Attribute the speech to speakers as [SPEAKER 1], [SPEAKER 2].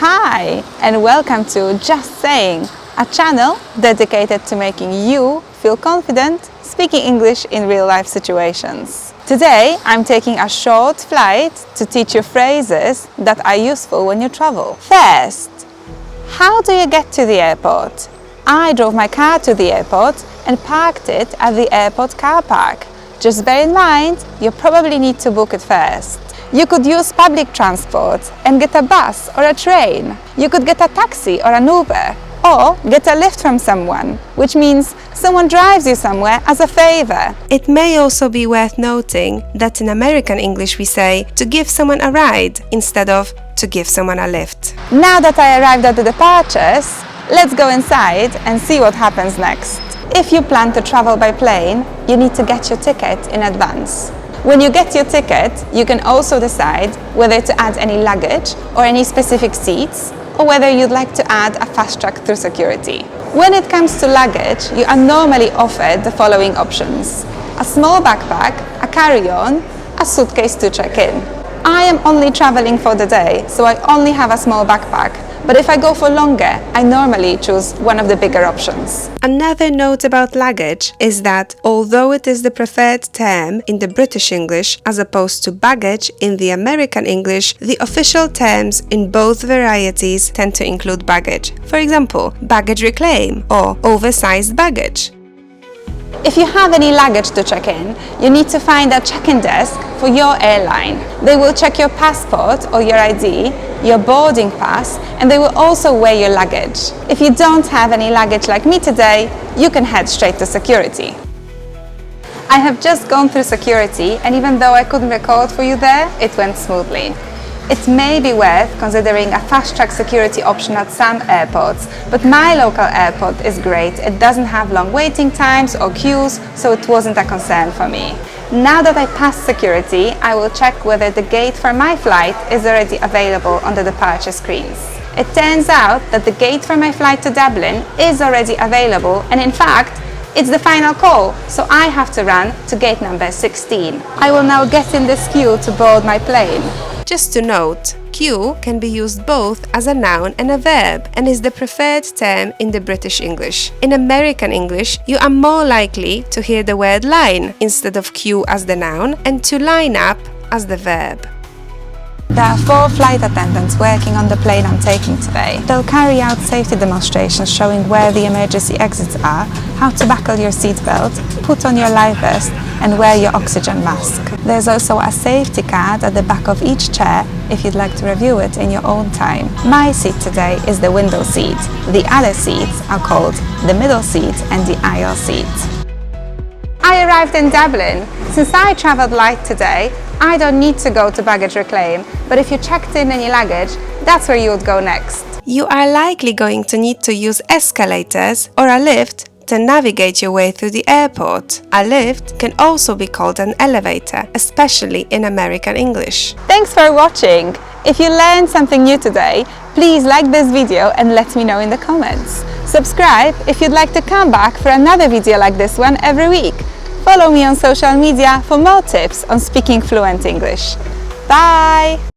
[SPEAKER 1] Hi, and welcome to Just Saying, a channel dedicated to making you feel confident speaking English in real-life situations. Today, I'm taking a short flight to teach you phrases that are useful when you travel. First, how do you get to the airport? I drove my car to the airport and parked it at the airport car park. Just bear in mind, you probably need to book it first. You could use public transport and get a bus or a train. You could get a taxi or an Uber, or get a lift from someone, which means someone drives you somewhere as a favor.
[SPEAKER 2] It may also be worth noting that in American English we say to give someone a ride instead of to give someone a lift.
[SPEAKER 1] Now that I arrived at the departures, let's go inside and see what happens next. If you plan to travel by plane, you need to get your ticket in advance. When you get your ticket, you can also decide whether to add any luggage or any specific seats, or whether you'd like to add a fast track through security. When it comes to luggage, you are normally offered the following options: a small backpack, a carry-on, a suitcase to check in. I am only traveling for the day, so I only have a small backpack, but if I go for longer, I normally choose one of the bigger options.
[SPEAKER 2] Another note about luggage is that although it is the preferred term in the British English as opposed to baggage in the American English, the official terms in both varieties tend to include baggage. For example, baggage reclaim or oversized baggage.
[SPEAKER 1] If you have any luggage to check in, you need to find a check-in desk for your airline. They will check your passport or your ID, your boarding pass, and they will also weigh your luggage. If you don't have any luggage like me today, you can head straight to security. I have just gone through security, and even though I couldn't record for you there, it went smoothly. It may be worth considering a fast-track security option at some airports, but my local airport is great. It doesn't have long waiting times or queues, so it wasn't a concern for me. Now that I passed security, I will check whether the gate for my flight is already available on the departure screens. It turns out that the gate for my flight to Dublin is already available, and in fact, it's the final call, so I have to run to gate number 16. I will now get in this queue to board my plane.
[SPEAKER 2] Just to note, queue can be used both as a noun and a verb and is the preferred term in the British English. In American English, you are more likely to hear the word line instead of queue as the noun and to line up as the verb.
[SPEAKER 1] There are 4 flight attendants working on the plane I'm taking today. They'll carry out safety demonstrations showing where the emergency exits are, how to buckle your seatbelt, put on your life vest, and wear your oxygen mask. There's also a safety card at the back of each chair if you'd like to review it in your own time. My seat today is the window seat. The other seats are called the middle seat and the aisle seat. I arrived in Dublin. Since I travelled light today, I don't need to go to baggage reclaim, but if you checked in any luggage, that's where you would go next.
[SPEAKER 2] You are likely going to need to use escalators or a lift to navigate your way through the airport. A lift can also be called an elevator, especially in American English.
[SPEAKER 1] Thanks for watching! If you learned something new today, please like this video and let me know in the comments. Subscribe if you'd like to come back for another video like this one every week. Follow me on social media for more tips on speaking fluent English. Bye!